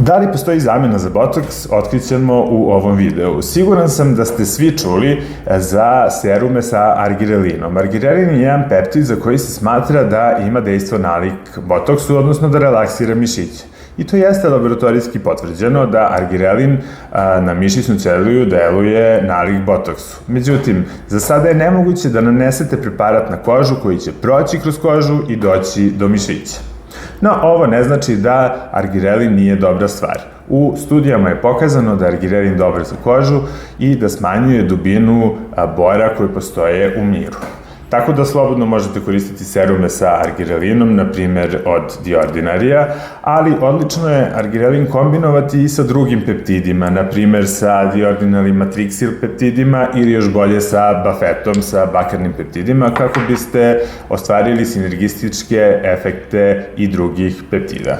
Da li postoji zamena za botoks, otkrićemo u ovom videu. Siguran sam da ste svi čuli za serume sa argirelinom. Argirelin je jedan peptid za koji se smatra da ima dejstvo nalik botoksu, odnosno da relaksira mišiće. I to jeste laboratorijski potvrđeno da argirelin na mišićnu ćeliju deluje nalik botoksu. Međutim, za sada je nemoguće da nanesete preparat na kožu koji će proći kroz kožu i doći do mišića. No, ovo ne znači da argirelin nije dobra stvar. U studijama je pokazano da je argirelin dobar za kožu i da smanjuje dubinu bora koje postoje u miru. Tako da slobodno možete koristiti serume sa argirelinom, na primer od The Ordinarya, ali odlično je argirelin kombinovati i sa drugim peptidima, na primer sa The Ordinary matrixil peptidima ili još bolje sa bafetom, sa bakarnim peptidima, kako biste ostvarili sinergističke efekte i drugih peptida.